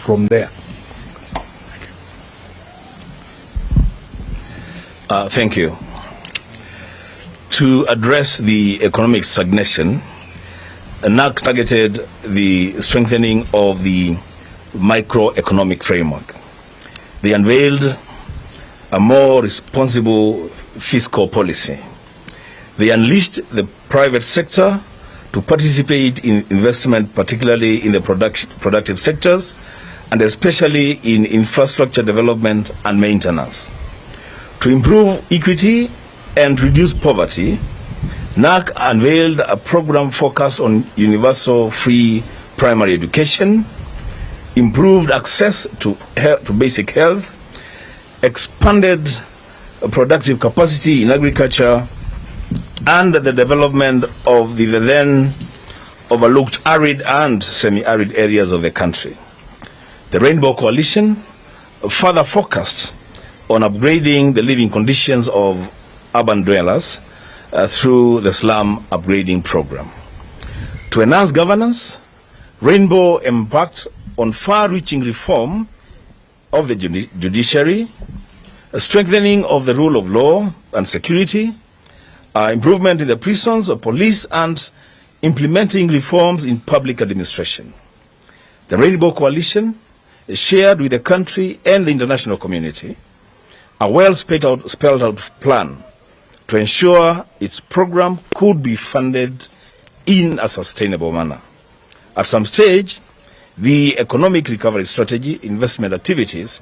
from there. Thank you. To address the economic stagnation, NAC targeted the strengthening of the microeconomic framework. They unveiled a more responsible fiscal policy. They unleashed the private sector to participate in investment, particularly in the productive sectors, and especially in infrastructure development and maintenance. To improve equity and reduce poverty, NAC unveiled a program focused on universal free primary education, improved access to basic health, expanded productive capacity in agriculture, and the development of the then overlooked arid and semi-arid areas of the country. The Rainbow Coalition further focused on upgrading the living conditions of urban dwellers through the slum upgrading program. To enhance governance, Rainbow embarked on far-reaching reform of the judiciary, a strengthening of the rule of law and security, improvement in the prisons of police, and implementing reforms in public administration. The Rainbow Coalition shared with the country and the international community a well-spelled out plan to ensure its program could be funded in a sustainable manner. At some stage, the economic recovery strategy investment activities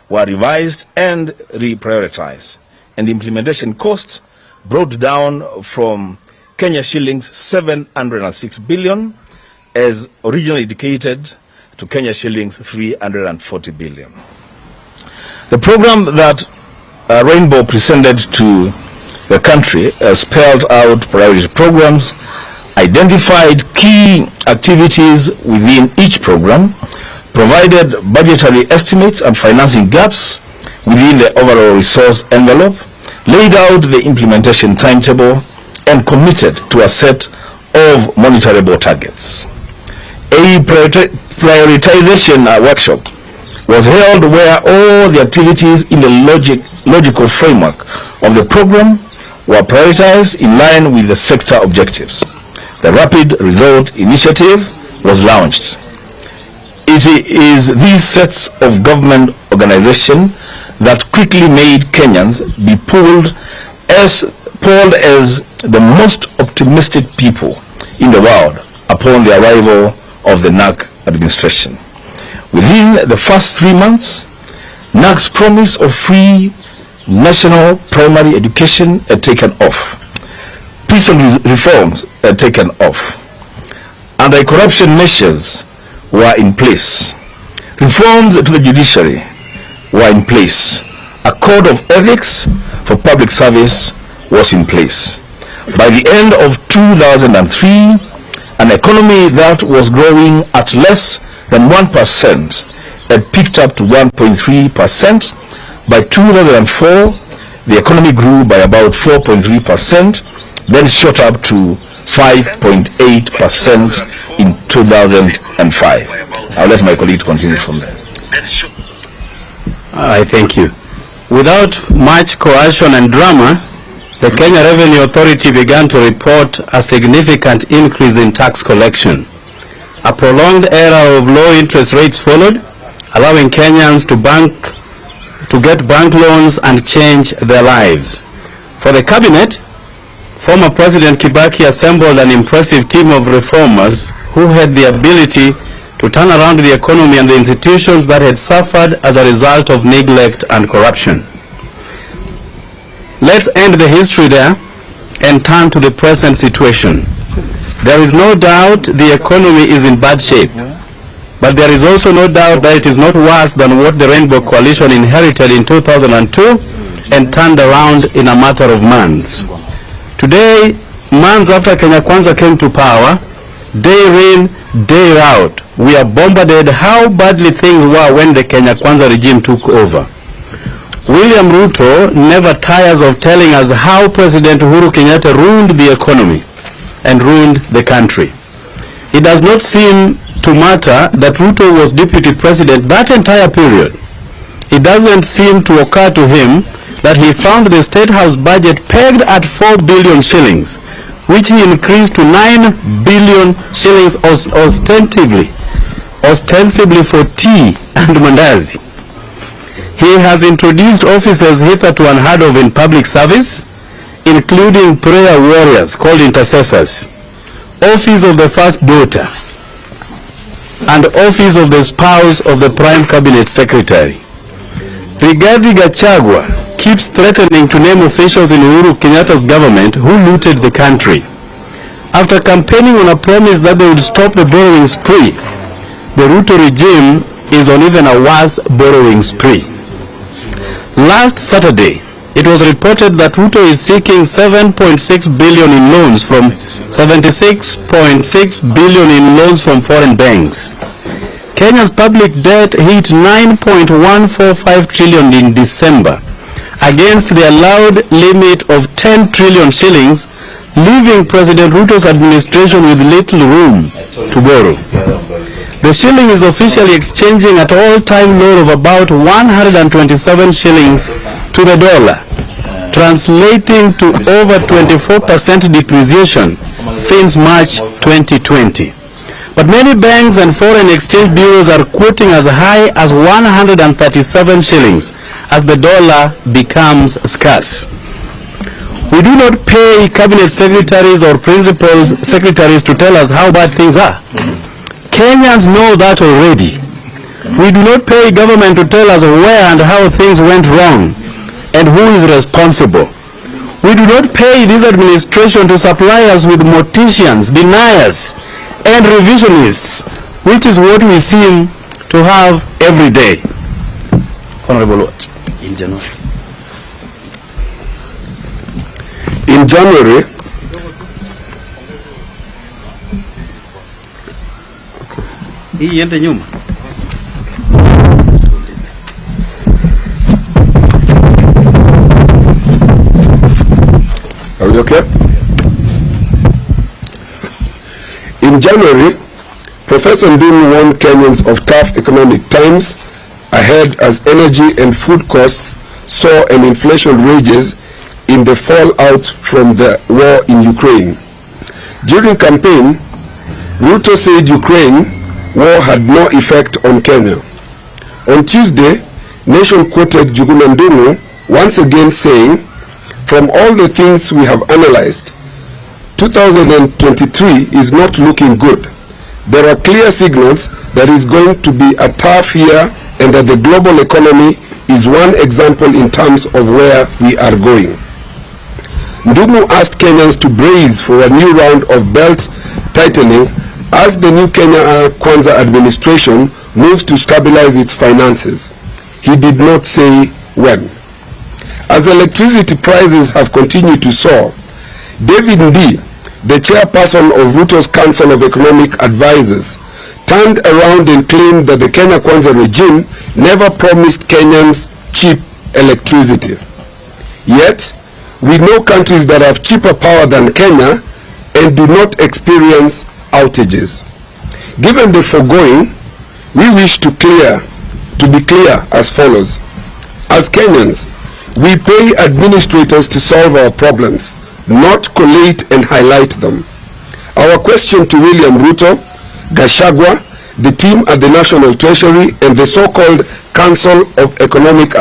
were revised and reprioritized, and the implementation cost brought down from Kenya shillings 706 billion as originally indicated to Kenya shillings 340 billion. The program that Rainbow presented to the country spelled out priority programs, identified key activities within each program, provided budgetary estimates and financing gaps within the overall resource envelope, laid out the implementation timetable, and committed to a set of monitorable targets. A prioritization workshop was held where all the activities in the logical framework of the program were prioritized in line with the sector objectives. The Rapid Result Initiative was launched. It is these sets of government organization that quickly made Kenyans be polled as the most optimistic people in the world upon the arrival of the NAC administration. Within the first 3 months, NAC's promise of free national primary education had taken off. Peaceful reforms had taken off. Anti-corruption measures were in place. Reforms to the judiciary were in place. A code of ethics for public service was in place. By the end of 2003, an economy that was growing at less than 1% had picked up to 1.3%. By 2004, the economy grew by about 4.3%, then shot up to 5.8% in 2005. I'll let my colleague continue from there. I thank you. Without much coercion and drama, the Kenya Revenue Authority began to report a significant increase in tax collection. A prolonged era of low interest rates followed, allowing Kenyans to get bank loans and change their lives. For the cabinet, former President Kibaki assembled an impressive team of reformers who had the ability to turn around the economy and the institutions that had suffered as a result of neglect and corruption. Let's end the history there and turn to the present situation. There is no doubt the economy is in bad shape, but there is also no doubt that it is not worse than what the Rainbow Coalition inherited in 2002 and turned around in a matter of months. Today, months after Kenya Kwanza came to power, day in, day out, we are bombarded how badly things were when the Kenya Kwanza regime took over. William Ruto never tires of telling us how President Uhuru Kenyatta ruined the economy and ruined the country. It does not seem to matter that Ruto was deputy president that entire period, it doesn't seem to occur to him that he found the State House budget pegged at 4 billion shillings, which he increased to 9 billion shillings ostensibly for tea and mandazi. He has introduced officers hitherto unheard of in public service, including prayer warriors called intercessors, office of the first daughter, and office of the spouse of the prime cabinet secretary. Rigathi Gachagua keeps threatening to name officials in Uhuru Kenyatta's government who looted the country. After campaigning on a promise that they would stop the borrowing spree, the Ruto regime is on even a worse borrowing spree. Last Saturday, it was reported that Ruto is seeking 7.6 billion in loans from 76.6 billion in loans from foreign banks. Kenya's public debt hit 9.145 trillion in December, against the allowed limit of 10 trillion shillings, leaving President Ruto's administration with little room to borrow. The shilling is officially exchanging at all-time low of about 127 shillings to the dollar, translating to over 24% depreciation since March 2020. But many banks and foreign exchange bureaus are quoting as high as 137 shillings as the dollar becomes scarce. We do not pay cabinet secretaries or principal secretaries to tell us how bad things are. Kenyans know that already. We do not pay government to tell us where and how things went wrong and who is responsible. We do not pay this administration to supply us with morticians, deniers, and revisionists, which is what we seem to have every day. Honorable Lord, in January. In January, are we okay? In January, Professor Ndunu warned Kenyans of tough economic times ahead as energy and food costs saw an inflation rages in the fallout from the war in Ukraine. During campaign, Ruto said Ukraine war had no effect on Kenya. On Tuesday, Nation quoted Njuguna Ndung'u once again saying, "From all the things we have analyzed, 2023 is not looking good. There are clear signals that is going to be a tough year and that the global economy is one example in terms of where we are going." Ndung'u asked Kenyans to brace for a new round of belt tightening as the new Kenya Kwanza administration moves to stabilize its finances. He did not say when. As electricity prices have continued to soar, David Ndii, the chairperson of Ruto's Council of Economic Advisors, turned around and claimed that the Kenya Kwanza regime never promised Kenyans cheap electricity. Yet, we know countries that have cheaper power than Kenya and do not experience outages. Given the foregoing, we wish to be clear as follows. As Kenyans, we pay administrators to solve our problems, not collate and highlight them. Our question to William Ruto, Gachagua, the team at the National Treasury, and the so-called Council of Economic